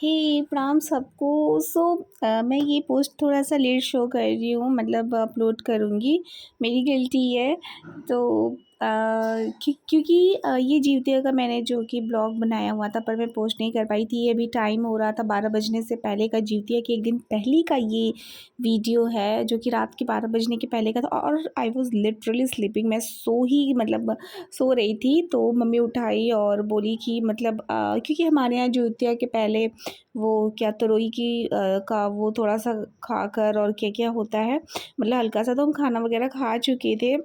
हे प्रणाम सबको। मैं ये पोस्ट थोड़ा सा लेट शो कर रही हूँ, मतलब अपलोड करूँगी, मेरी गलती है। तो क्योंकि ये जीवतिया का मैंने जो कि ब्लॉग बनाया हुआ था, पर मैं पोस्ट नहीं कर पाई थी। ये अभी टाइम हो रहा था 12 बजने से पहले का, जीवतिया के एक दिन पहले का ये वीडियो है, जो कि रात के 12 बजने के पहले का था। और आई वॉज लिटरली स्लीपिंग, मैं मतलब सो रही थी। तो मम्मी उठाई और बोली कि मतलब क्योंकि हमारे यहाँ जीवतिया के पहले वो क्या तरोई की का वो थोड़ा-सा खाकर और क्या-क्या होता है, मतलब हल्का-सा, तो हम खाना वगैरह खा चुके थे।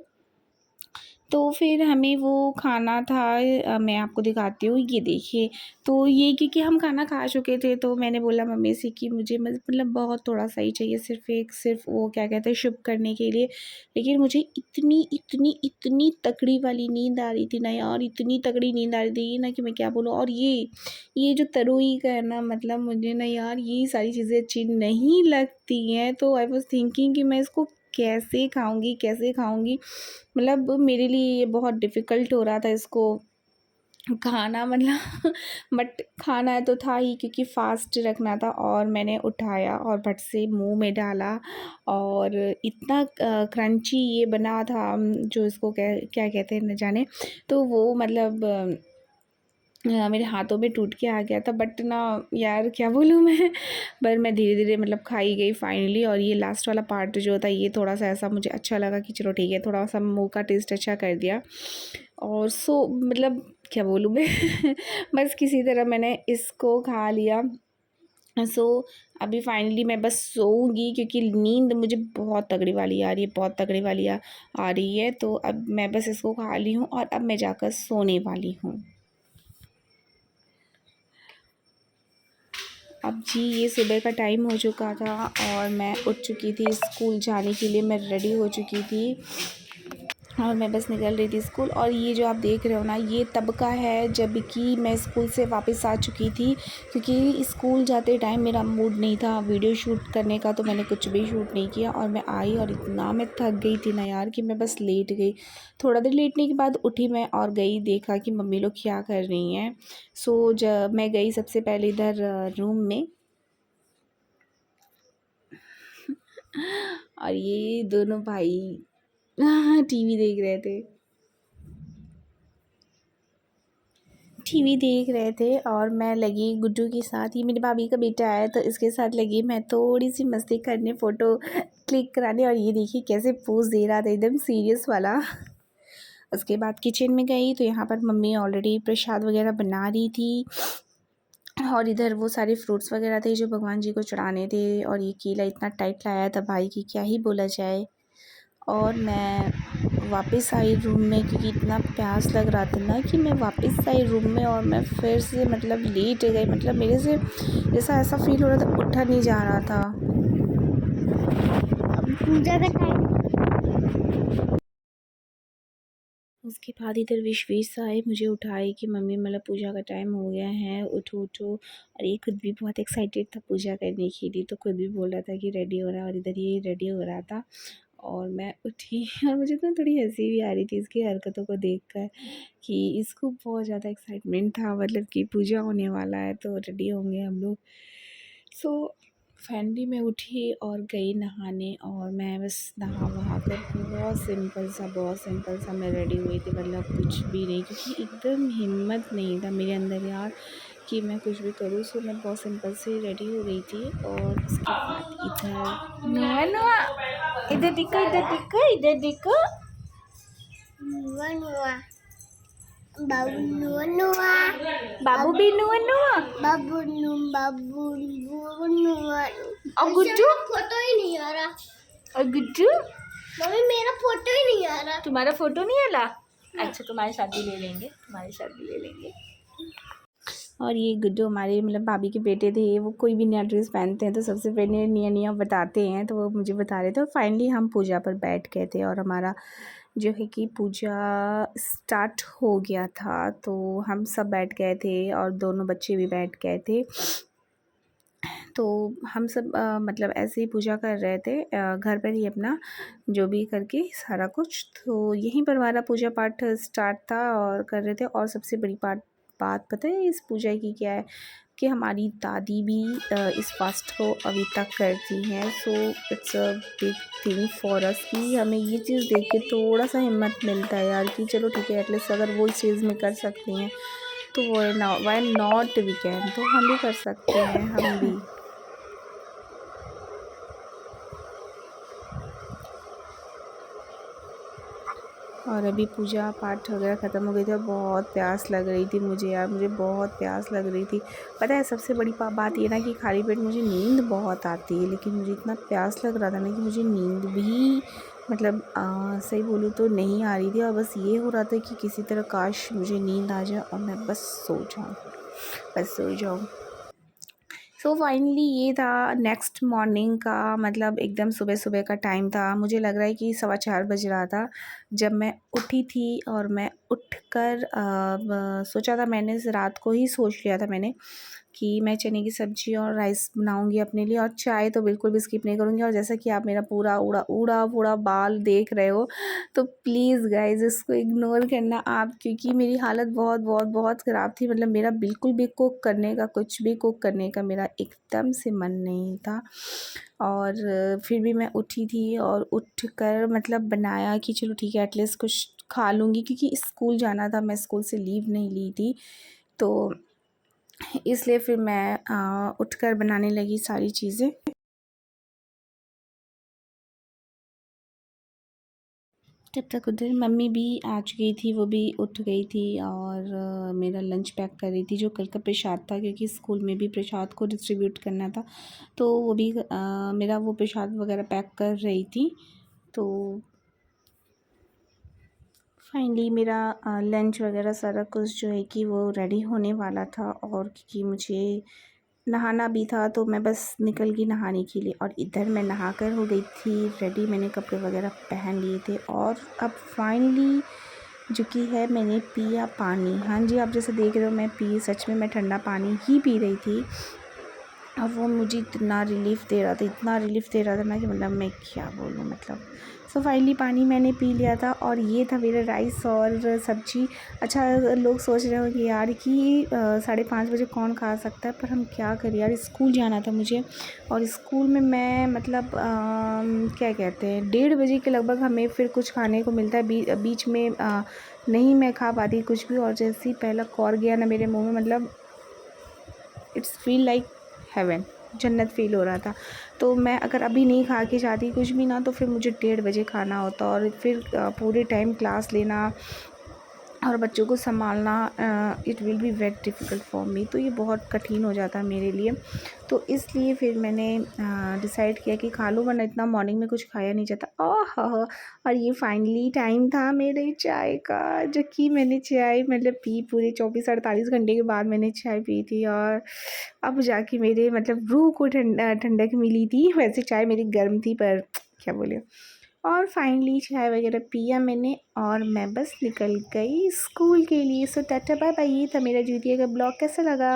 तो फिर हमें वो खाना था, मैं आपको दिखाती हूँ, ये देखिए। तो ये क्योंकि हम खाना खा चुके थे, तो मैंने बोला मम्मी से कि मुझे मतलब बहुत थोड़ा-सा ही चाहिए, सिर्फ़ वो क्या कहते हैं, शुभ करने के लिए। लेकिन मुझे इतनी तगड़ी वाली नींद आ रही थी ना यार, इतनी तगड़ी नींद आ रही थी ना कि मैं क्या बोलूँ। और ये जो तरोई का है ना, मतलब मुझे ना यार ये सारी चीज़ें अच्छी नहीं लगती हैं। तो आई वाज़ थिंकिंग कि मैं इसको कैसे खाऊँगी? मतलब मेरे लिए ये बहुत डिफ़िकल्ट हो रहा था इसको खाना, मतलब बट खाना तो था ही, क्योंकि फ़ास्ट रखना था। और मैंने उठाया और फट से मुँह में डाला, और इतना क्रंची ये बना था, जो इसको क्या कहते हैं न जाने। तो वो मतलब मेरे हाथों में टूट के आ गया था, बट ना यार क्या बोलूँ मैं पर मैं धीरे-धीरे मतलब खाई गई फाइनली। और ये लास्ट वाला पार्ट जो था, ये थोड़ा-सा ऐसा मुझे अच्छा लगा कि चलो ठीक है, थोड़ा-सा मुँह का टेस्ट अच्छा कर दिया। और मतलब क्या बोलूँ मैं बस किसी तरह मैंने इसको खा लिया। सो अभी फाइनली मैं बस सोऊंगी, क्योंकि नींद मुझे बहुत तगड़ी वाली आ रही है, बहुत तगड़ी वाली आ रही है। तो अब मैं बस इसको खा ली हूँ और अब मैं जाकर सोने वाली हूँ। अब जी ये सुबह का टाइम हो चुका था और मैं उठ चुकी थी, स्कूल जाने के लिए मैं रेडी हो चुकी थी और मैं बस निकल रही थी स्कूल। और ये जो आप देख रहे हो ना, ये तब का है जब कि मैं स्कूल से वापस आ चुकी थी, क्योंकि स्कूल जाते टाइम मेरा मूड नहीं था वीडियो शूट करने का, तो मैंने कुछ भी शूट नहीं किया। और मैं आई और इतना मैं थक गई थी ना यार, कि मैं बस लेट गई। थोड़ा देर लेटने के बाद उठी मैं और गई, देखा कि मम्मी लोग क्या कर रही हैं। जब मैं गई सबसे पहले इधर रूम में और ये दोनों भाई टीवी देख रहे थे और मैं लगी गुड्डू के साथ। ये मेरी भाभी का बेटा है, तो इसके साथ लगी मैं थोड़ी सी मस्ती करने, फ़ोटो क्लिक कराने। और ये देखिए कैसे पोज़ दे रहा था, एकदम सीरियस वाला। उसके बाद किचन में गई, तो यहाँ पर मम्मी ऑलरेडी प्रसाद वगैरह बना रही थी। और इधर वो सारे फ्रूट्स वगैरह थे जो भगवान जी को चढ़ाने थे। और ये केला इतना टाइट लाया था भाई कि क्या ही बोला जाए। और मैं वापस आई रूम में, क्योंकि इतना प्यास लग रहा था ना, कि मैं वापस आई रूम में और मैं फिर से मतलब लेट गई। मतलब मेरे से जैसा ऐसा फील हो रहा था, उठा नहीं जा रहा था। पूजा का टाइम, उसके बाद इधर विश्वेश आए, मुझे उठाए कि मम्मी मतलब पूजा का टाइम हो गया है, उठो उठो। और ये खुद भी बहुत एक्साइटेड था पूजा करने के लिए, तो खुद भी बोल रहा था कि रेडी हो रहा है, और इधर ये रेडी हो रहा था। और मैं उठी और मुझे तो थोड़ी हंसी भी आ रही थी इसकी हरकतों को देखकर, कि इसको बहुत ज़्यादा एक्साइटमेंट था, मतलब कि पूजा होने वाला है तो रेडी होंगे हम लोग। सो फाइनली मैं उठी और गई नहाने, और मैं बस नहा वहा कर बहुत सिंपल सा मैं रेडी हुई थी, मतलब कुछ भी नहीं, क्योंकि एकदम हिम्मत नहीं था मेरे अंदर यार कि मैं कुछ भी करूँ। सो मैं बहुत सिंपल से रेडी हो गई थी। और उसके बाद इधर नुआ नुआ, इधर देखो नुआ नुआ, बाबू नुआ नुआ, बाबू भी नुआ नुआ, बाबू नुआ। और गुड्डू फोटो ही नहीं आ रहा। और गुड्डू, मम्मी मेरा फोटो ही नहीं आ रहा। तुम्हारा फोटो नहीं आ रहा? अच्छा तुम्हारे साथ भी ले लेंगे, तुम्हारे साथ भी ले लेंगे। और ये गुड्डू हमारे मतलब भाभी के बेटे थे, वो कोई भी नया ड्रेस पहनते हैं तो सबसे पहले नया नया बताते हैं, तो वो मुझे बता रहे थे। और फाइनली हम पूजा पर बैठ गए थे और हमारा जो है कि पूजा स्टार्ट हो गया था। तो हम सब बैठ गए थे और दोनों बच्चे भी बैठ गए थे। तो हम सब मतलब ऐसे ही पूजा कर रहे थे, घर पर ही अपना जो भी करके सारा कुछ। तो यहीं पर हमारा पूजा पाठ स्टार्ट था और कर रहे थे। और सबसे बड़ी बात पता है इस पूजा की क्या है? कि हमारी दादी भी इस फास्ट को अभी तक करती हैं। So it's a big thing for us कि हमें ये चीज़ देख के थोड़ा सा हिम्मत मिलता है यार कि चलो ठीक है, एटलीस्ट अगर वो इस चीज़ में कर सकती हैं तो वाई नॉट वी कैन, तो हम भी कर सकते हैं, हम भी। और अभी पूजा पाठ वगैरह ख़त्म हो गई थी और बहुत प्यास लग रही थी मुझे यार, मुझे बहुत प्यास लग रही थी। पता है सबसे बड़ी बात ये ना कि खाली पेट मुझे नींद बहुत आती है, लेकिन मुझे इतना प्यास लग रहा था ना कि मुझे नींद भी मतलब सही बोलूँ तो नहीं आ रही थी। और बस ये हो रहा था कि किसी तरह काश मुझे नींद आ जाए और मैं बस सो जाऊँ, बस सो जाऊँ। सो फाइनली ये था नेक्स्ट मॉर्निंग का, मतलब एकदम सुबह सुबह का टाइम था। मुझे लग रहा है कि 4:15 बज रहा था जब मैं उठी थी। और मैं उठकर सोचा था, मैंने रात को ही सोच लिया था मैंने कि मैं चने की सब्ज़ी और राइस बनाऊंगी अपने लिए, और चाय तो बिल्कुल भी स्किप नहीं करूँगी। और जैसा कि आप मेरा पूरा उड़ा पूरा बाल देख रहे हो, तो प्लीज़ गाइज़ इसको इग्नोर करना आप, क्योंकि मेरी हालत बहुत बहुत बहुत ख़राब थी। मतलब मेरा बिल्कुल भी कुक करने का, कुछ भी कुक करने का मेरा एकदम से मन नहीं था। और फिर भी मैं उठी थी और उठकर मतलब बनाया कि चलो ठीक है एटलीस्ट कुछ खा लूँगी, क्योंकि स्कूल जाना था, मैं स्कूल से लीव नहीं ली थी। तो इसलिए फिर मैं उठकर बनाने लगी सारी चीज़ें। जब तक उधर मम्मी भी आ चुकी थी, वो भी उठ गई थी और मेरा लंच पैक कर रही थी, जो कल का प्रसाद था, क्योंकि स्कूल में भी प्रसाद को डिस्ट्रीब्यूट करना था। तो वो भी मेरा वो प्रसाद वगैरह पैक कर रही थी। तो फाइनली मेरा लंच वगैरह सारा कुछ जो है कि वो रेडी होने वाला था। और क्योंकि मुझे नहाना भी था तो मैं बस निकल गई नहाने के लिए, और इधर मैं नहाकर हो गई थी रेडी, मैंने कपड़े वगैरह पहन लिए थे। और अब फाइनली जो कि है मैंने पिया पानी। हाँ जी, आप जैसे देख रहे हो मैं सच में मैं ठंडा पानी ही पी रही थी। और वो मुझे इतना रिलीफ़ दे रहा था, इतना रिलीफ़ दे रहा था ना कि मतलब मैं क्या बोलूँ मतलब। सो फाइनली पानी मैंने पी लिया था और ये था मेरा राइस और सब्ज़ी। अच्छा, लोग सोच रहे होंगे यार कि 5:30 बजे कौन खा सकता है, पर हम क्या करें यार, स्कूल जाना था मुझे। और स्कूल में मैं मतलब क्या कहते हैं 1:30 बजे के लगभग हमें फिर कुछ खाने को मिलता है। बीच में नहीं मैं खा पाती कुछ भी, और जैसे ही पहला कौर गया ना मेरे मुँह में, मतलब इट्स फील लाइक हेवन, जन्नत फ़ील हो रहा था। तो मैं अगर अभी नहीं खा के जाती कुछ भी ना, तो फिर मुझे 1:30 बजे खाना होता, और फिर पूरे टाइम क्लास लेना और बच्चों को सँभालना, it will be very difficult for me. तो ये बहुत कठिन हो जाता है मेरे लिए। तो इसलिए फिर मैंने डिसाइड किया कि खा लूँ, वरना इतना मॉर्निंग में कुछ खाया नहीं जाता। और ये फाइनली टाइम था मेरे चाय का, जो कि मैंने चाय मतलब पी पूरे 24-48 घंटे के बाद मैंने चाय पी थी। और अब जाके मेरे मतलब रूह को ठंडक मिली थी। वैसे चाय मेरी गर्म थी, पर क्या बोले। और फाइनली चाय वगैरह पिया मैंने और मैं बस निकल गई स्कूल के लिए। सो टाटा बाय बाय। ये था मेरा जीटीए का ब्लॉग, कैसा लगा?